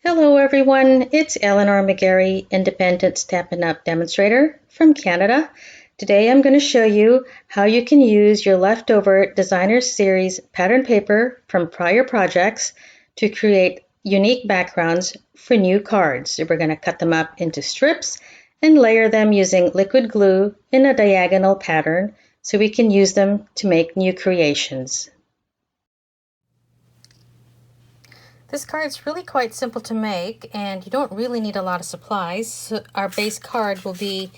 Hello everyone, it's Eleanor McGarry, Independent Stampin' Up! Demonstrator from Canada. Today I'm going to show you how you can use your leftover Designer Series pattern paper from prior projects to create unique backgrounds for new cards. We're going to cut them up into strips and layer them using liquid glue in a diagonal pattern so we can use them to make new creations. This card is really quite simple to make, and you don't really need a lot of supplies. So our base card will be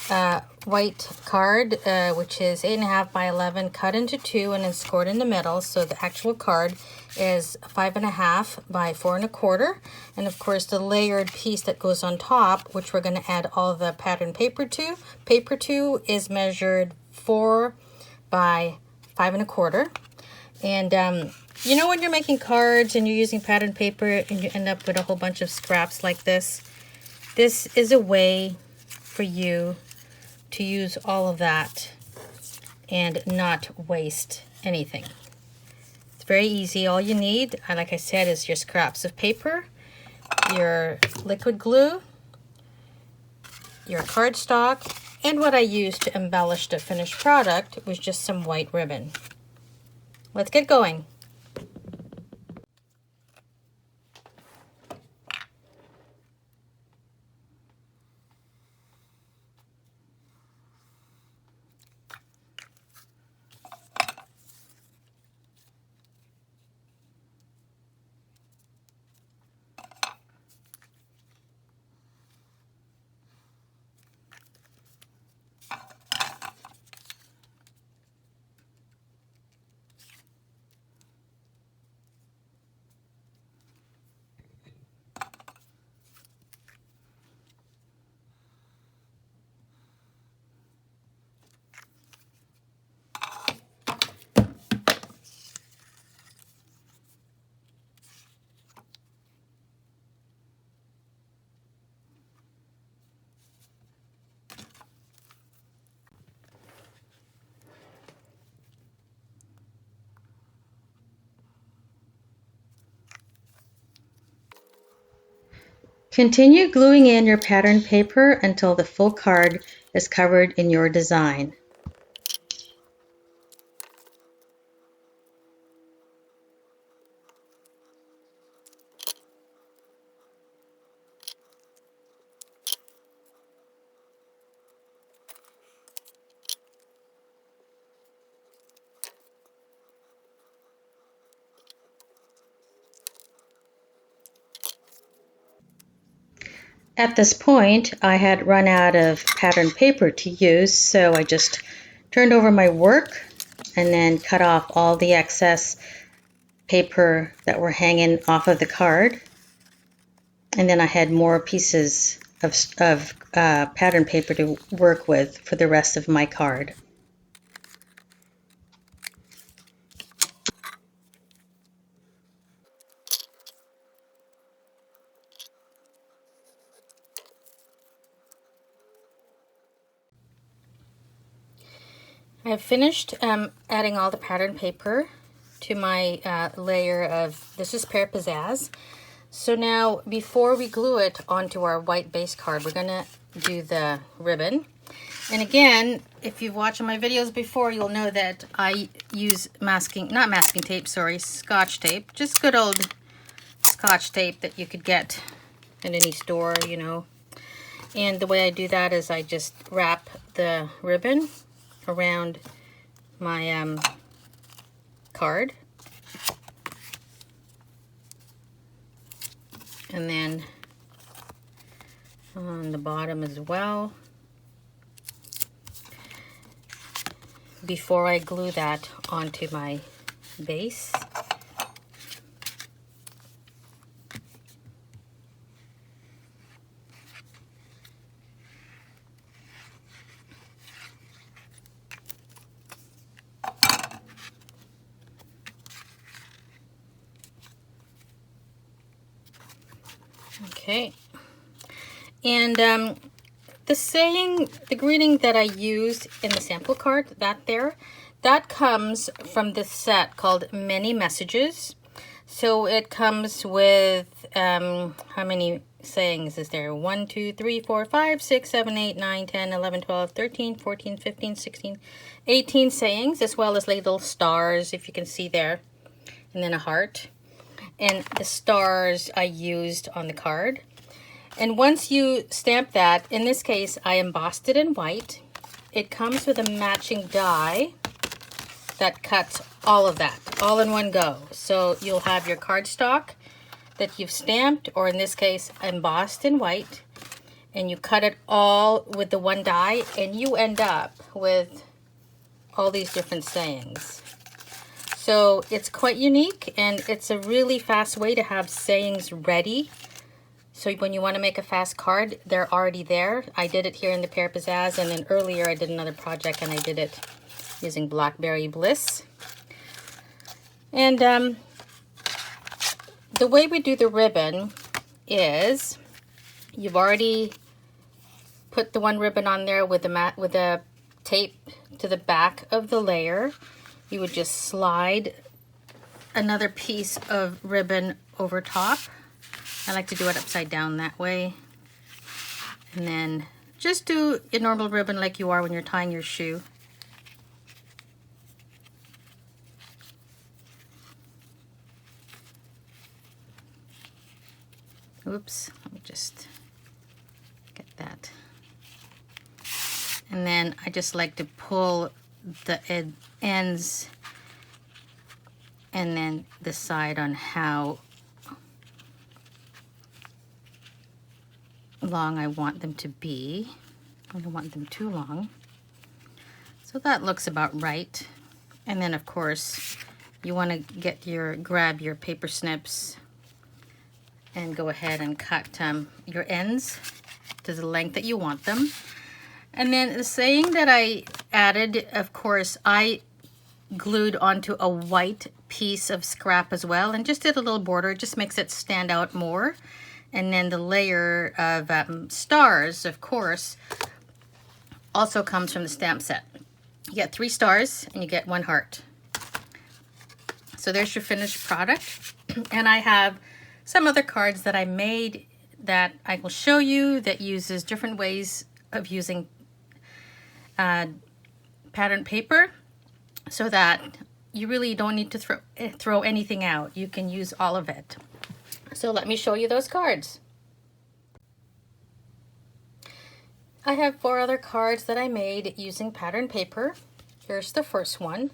a white card, which is 8.5 by 11, cut into 2 and then scored in the middle. So the actual card is 5.5 by 4.25. And of course the layered piece that goes on top, which we're going to add all the pattern paper to, is measured 4 by 5.25. And you know when you're making cards and you're using pattern paper and you end up with a whole bunch of scraps like this? This is a way for you to use all of that and not waste anything. It's very easy. All you need, like I said, is your scraps of paper, your liquid glue, your cardstock, and what I used to embellish the finished product was just some white ribbon. Let's get going. Continue gluing in your pattern paper until the full card is covered in your design. At this point, I had run out of pattern paper to use, so I just turned over my work and then cut off all the excess paper that were hanging off of the card. And then I had more pieces of pattern paper to work with for the rest of my card. I've finished adding all the pattern paper to my layer of, this is Pear Pizzazz. So now, before we glue it onto our white base card, we're going to do the ribbon. And again, if you've watched my videos before, you'll know that I use Scotch tape. Just good old Scotch tape that you could get in any store, you know. And the way I do that is I just wrap the ribbon around my card, and then on the bottom as well, before I glue that onto my base. Okay, and the greeting that I used in the sample card, that comes from this set called Many Messages. So it comes with, how many sayings is there? 1, 2, 3, 4, 5, 6, 7, 8, 9, 10, 11, 12, 13, 14, 15, 16, 18 sayings, as well as little stars, if you can see there, and then a heart. And the stars I used on the card. And once you stamp that, in this case, I embossed it in white. It comes with a matching die that cuts all of that, all in one go. So you'll have your cardstock that you've stamped, or in this case, embossed in white, and you cut it all with the one die, and you end up with all these different sayings. So it's quite unique, and it's a really fast way to have sayings ready. So when you want to make a fast card, they're already there. I did it here in the Pear Pizzazz, and then earlier I did another project and I did it using Blackberry Bliss. And the way we do the ribbon is you've already put the one ribbon on there with the tape to the back of the layer. You would just slide another piece of ribbon over top. I like to do it upside down that way. And then just do a normal ribbon like you are when you're tying your shoe. Oops, let me just get that. And then I just like to pull the ends and then decide on how long I want them to be. I don't want them too long. So that looks about right. And then of course you want to grab your paper snips and go ahead and cut your ends to the length that you want them. And then the saying that I added, of course, I glued onto a white piece of scrap as well, and just did a little border. It just makes it stand out more. And then the layer of stars, of course, also comes from the stamp set. You get 3 stars and you get 1 heart. So there's your finished product. And I have some other cards that I made that I will show you that uses different ways of using pattern paper, so that you really don't need to throw anything out. You can use all of it. So let me show you those cards. I have 4 other cards that I made using pattern paper. Here's the first one.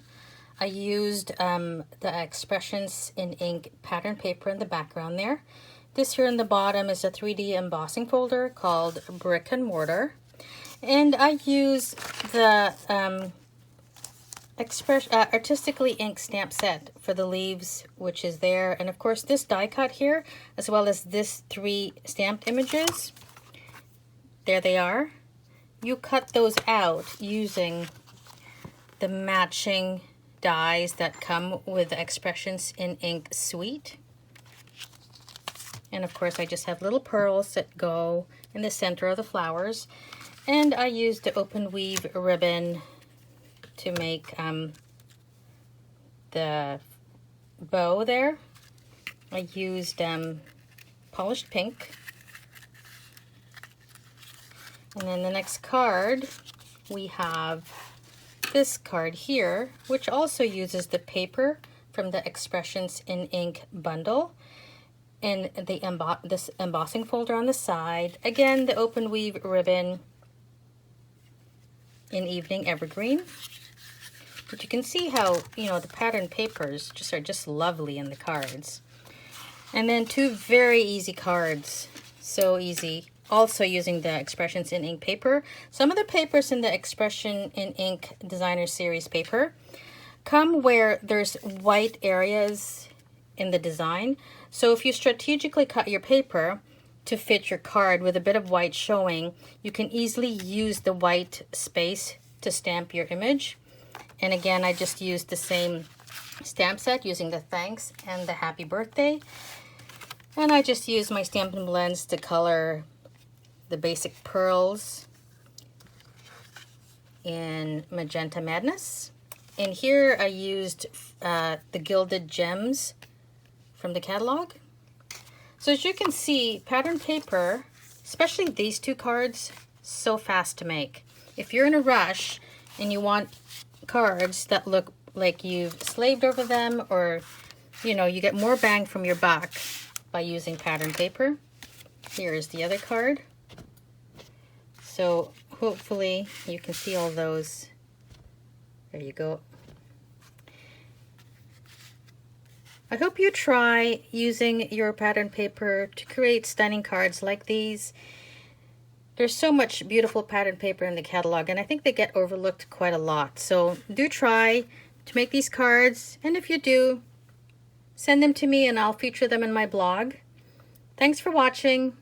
I used the Expressions in Ink pattern paper in the background there. This here in the bottom is a 3D embossing folder called Brick and Mortar. And I use the Artistically Inked stamp set for the leaves, which is there. And of course this die cut here, as well as this 3 stamped images. There they are. You cut those out using the matching dies that come with the Expressions in Ink suite. And of course I just have little pearls that go in the center of the flowers. And I used the open weave ribbon to make the bow there. I used polished pink. And then the next card, we have this card here, which also uses the paper from the Expressions in Ink bundle. And this embossing folder on the side. Again, the open weave ribbon in Evening Evergreen. But you can see how, the pattern papers are just lovely in the cards. And then 2 very easy cards. So easy. Also using the Expressions in Ink paper. Some of the papers in the Expression in Ink Designer Series paper come where there's white areas in the design. So if you strategically cut your paper to fit your card with a bit of white showing, you can easily use the white space to stamp your image. And again, I just used the same stamp set using the thanks and the happy birthday. And I just used my Stampin' Blends to color the basic pearls in Magenta Madness. And here I used the Gilded Gems from the catalog. So as you can see, pattern paper, especially these two cards, so fast to make. If you're in a rush and you want cards that look like you've slaved over them, or you know, you get more bang from your buck by using pattern paper. Here is the other card. So hopefully you can see all those. There you go. I hope you try using your pattern paper to create stunning cards like these. There's so much beautiful pattern paper in the catalog, and I think they get overlooked quite a lot. So do try to make these cards, and if you do, send them to me and I'll feature them in my blog. Thanks for watching.